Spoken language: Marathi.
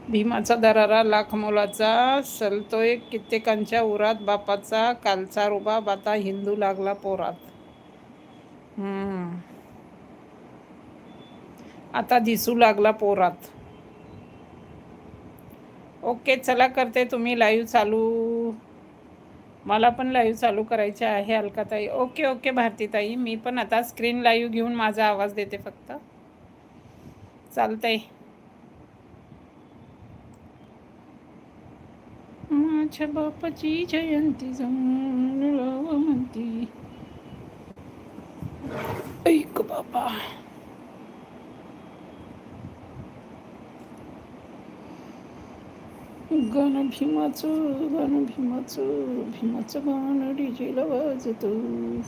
भीमाचा दरारा लाख मोलाचा, सलतोय कित्येकांच्या उरात बापाचा, कालचा रुबाब आता हिंदू लागला पोरात. आता दिसू लागला पोरात. ओके, चला करते. तुम्ही लाईव्ह चालू, मला पण लाईव्ह चालू करायचे आहे अलकाताई. ओके ओके भारतीताई, मी पण आता स्क्रीन लाईव्ह घेऊन माझा आवाज देते फक्त. चालतंय. माझ्या बापाची जयंती जाऊन म्हणती, ऐक बाबा. गाणं भीमाचं, गाणं भीमाचं, भीमाचं गाणं डीजेला वाजतं.